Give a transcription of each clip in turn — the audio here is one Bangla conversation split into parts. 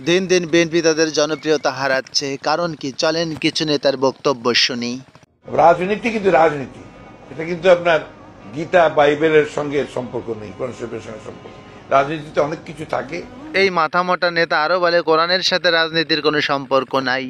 দিন দিন বিএনপি তাদের জনপ্রিয়তা হারাচ্ছে, কারণ কি? চলেন কিছু নেতার বক্তব্য শুনি। রাজনীতি কিন্তু রাজনীতি, এটা কিন্তু আপনার গীতা বাইবেলের সঙ্গে সম্পর্ক নেই, কোরআন শরীফের সঙ্গে সম্পর্ক। রাজনীতিতে অনেক কিছু থাকে। এই মাথামোটা নেতা আরো বলে কোরআনের সাথে রাজনীতির কোনো সম্পর্ক নাই।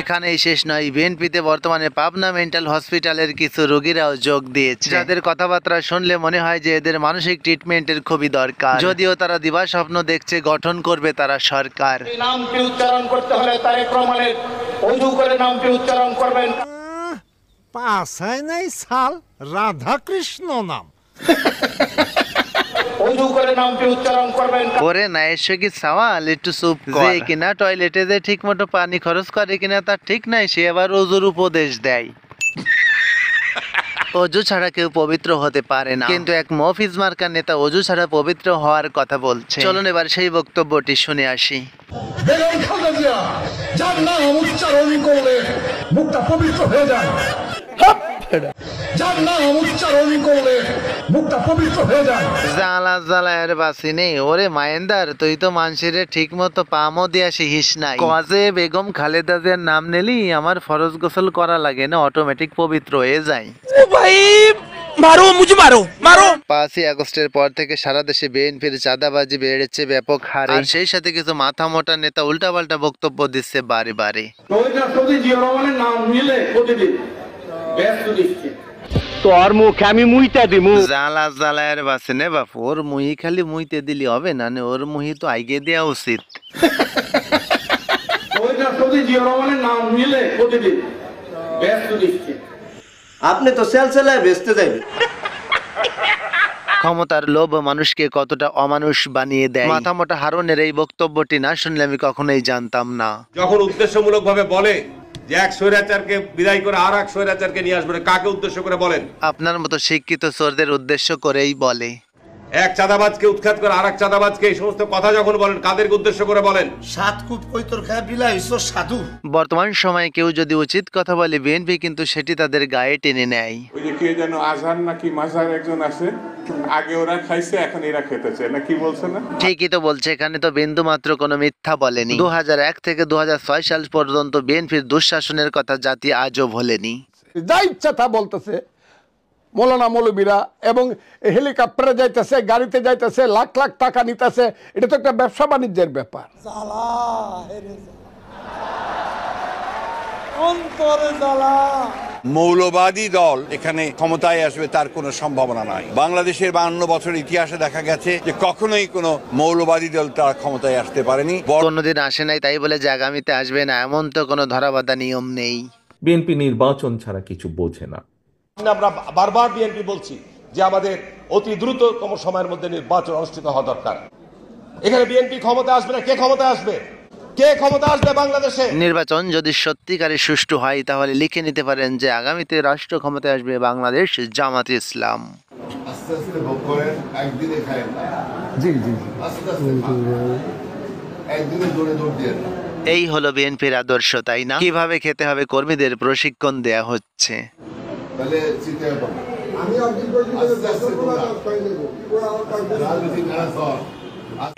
এখানেই শেষ নয়, বিএনপিতে বর্তমানে পাবনা মেন্টাল হসপিটালের কিছু রোগীরাও যোগ দিয়েছে, যাদের কথাবার্তা শুনলে মনে হয় যে এদের মানসিক ট্রিটমেন্টের খুবই দরকার। যদিও তারা দিবা স্বপ্ন দেখছে গঠন করবে তারা সরকার। নামটি উচ্চারণ করতে হলে তারেক রহমানের ওযু করে নামটি উচ্চারণ করবেন। পাশায় নাই সাল রাধাকৃষ্ণ নাম। ওযু করে নামটি উচ্চারণ করবেন। ওরে না এসে কি সওয়াল, একটু চুপ কর। যে কিনা টয়লেটে যে ঠিক মতো পানি খরচ করে কিনা তার ঠিক নাই, সে আবার ওযুর উপদেশ দেয়। অজু ছাড়া কেউ পবিত্র হতে পারে না, কিন্তু এক মফিজ মার্কার নেতা অজু ছাড়া পবিত্র হওয়ার কথা বলছে। চলুন এবার সেই বক্তব্যটি শুনে আসি। যার নাম উচ্চারণ করলে মুখটা পবিত্র হয়ে যায়, যার নাম উচ্চারণ করলে মুখটা পবিত্র হয়ে যায়। জ্বালা জ্বালায়ের বাসি নেই। ওরে মায়েন্দার, তুই তো মানুষের ঠিক মতো পামও দিয়া শিখিস নাই। কজে বেগম খালেদা জিয়ার নাম নিলি আমার ফরজ গোসল করা লাগে না, অটোমেটিক পবিত্র হয়ে যায়। ও ভাই মারো, মুঝে মারো মারো। 5ই আগস্টের পর থেকে সারা দেশে বিএনপির চাঁদাবাজি বেড়েছে ব্যাপক হারে, আর সেই সাথে কিছু মাথা মোটা নেতা উল্টাপাল্টা বক্তব্য দিচ্ছে বারে বারে। নাম নিলে প্রতিদিন ব্যস্ত দিচ্ছে। তোর মুখ আমি মুইতা দিমু। জ্বালা জ্বালায়ের বাসে নে বাপু, ওর মুহি খালি মুইতে দিলি হবে না, ওর মুহি তো আইগে দেওয়া উচিত। নাম নিলে প্রতিদিন ব্যস্ত দিচ্ছে। আপনি তো সেলসেলায় বেচতে যাবেন। ক্ষমতার লোভ মানুষকে কতটা অমানুষ বানিয়ে দেয়। মাথা মোটা হারুনের এই বক্তব্যটি না শুনলে আমি কখনোই জানতাম না। যখন উদ্দেশ্যমূলক ভাবে বলে যে এক স্বৈরাচারকে বিদায় করে আর এক স্বৈরাচারকে নিয়ে আসবে, কাকে উদ্দেশ্য করে বলেন? আপনার মতো শিক্ষিত চোরদের উদ্দেশ্য করেই বলে। এক চাঁদাবাজকে উৎখাত করে আর এক চাঁদাবাজকে, এই সমস্ত কথা যখন বলেন কাদেরকে উদ্দেশ্য করে বলেন? সাতকুট কৈতর খায় বিলাই সাধু। বর্তমান সময়ে কেউ যদি উচিত কথা বলে বিএনপি কিন্তু সেটি তাদের গায়ে টেনে নেয়। ওই যে কে যেন আজহার নাকি মাজার একজন আছে, আগে ওরা খাইছে এখন এরা খেতেছে না, কি বলছে না? ঠিকই তো বলছে, এখানে তো বিন্দু মাত্র কোনো মিথ্যা বলেনি। 2001 থেকে 2006 সাল পর্যন্ত বিএনপির দুঃশাসনের কথা জাতি আজও ভোলেনি। যা ইচ্ছা তা বলতেছে মৌলানা মৌলবীরা, এবং হেলিকপ্টারে যাইতেছে, গাড়িতে যাইতেছে, লাখ লাখ টাকা নিতেছে। এটা তো একটা ব্যবসা বাণিজ্যের ব্যাপার। মৌলবাদী দল এখানে ক্ষমতায় আসবে তার কোনো সম্ভাবনা নাই। বাংলাদেশের 52 বছর ইতিহাসে দেখা গেছে যে কখনোই কোনো মৌলবাদী দল তার ক্ষমতায় আসতে পারেনি। কোনোদিন আসে নাই, তাই বলে যে আগামীতে আসবে না এমন তো কোনো ধরাবাঁধা নিয়ম নেই। বিএনপি নির্বাচন ছাড়া কিছু বোঝে না। আমরা বারবার বিএনপি বলছি যে আমাদের অতি দ্রুততম সময়ের মধ্যে নির্বাচন অনুষ্ঠিত হওয়া দরকার। এখানে বিএনপি ক্ষমতা আসবে না, কে ক্ষমতা আসবে? কে ক্ষমতা আসবে বাংলাদেশে? নির্বাচন যদি সত্যিকারে সুষ্ঠু হয় তাহলে লিখে নিতে পারেন যে আগামীতে রাষ্ট্র ক্ষমতায় আসবে বাংলাদেশ জামাতে ইসলাম। আস্তে আস্তে ভোগ করেন, একদিনে খায়েন না। জি জি, আস্তে আস্তে একদিনে জোরে জোর দিয়ে। এই হলো বিএনপির আদর্শ, তাই না? কিভাবে খেতে হবে কর্মীদের প্রশিক্ষণ দেয়া হচ্ছে। তাহলে চিন্তা করুন, আমি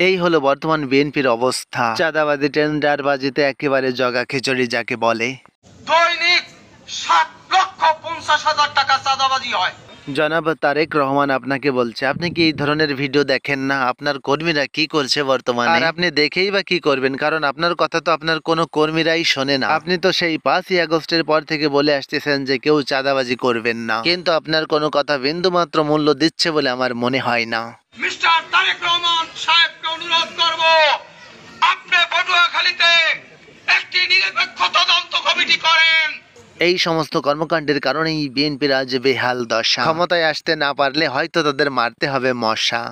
এই হলো বর্তমান বিএনপির অবস্থা। চাঁদাবাজি টেন্ডারবাজিতে একেবারে জগা খিচুড়ি যাকে বলে। দৈনিক 7,50,000 টাকা চাঁদাবাজি হয়। জনাব তারেক রহমান আপনাকে বলছে, আপনি কি এই ধরনের ভিডিও দেখেন না? আপনার কর্মীরা কি করছে বর্তমানে, আর আপনি দেখেই বা কি করবেন? কারণ আপনার কথা তো আপনার কোনো কর্মীরাই শোনে না। আপনি তো সেই 5ই আগস্টের পর থেকে বলে আসতেছেন যে কেউ চাঁদাবাজি করবেন না, কিন্তু আপনার কোনো কথা বিন্দু মাত্র মূল্য দিচ্ছে বলে আমার মনে হয় না। মিস্টার তারেক রহমান সাহেবকে অনুরোধ করব, আপনি পটুয়াখালীতে একটি নিরপেক্ষ তদন্ত কমিটি করেন। এই সমস্ত কর্মকাণ্ডের কারণেই বিএনপির আজ বেহাল দশা। ক্ষমতায় আসতে না পারলে হয়তো তাদের মারতে হবে মশা।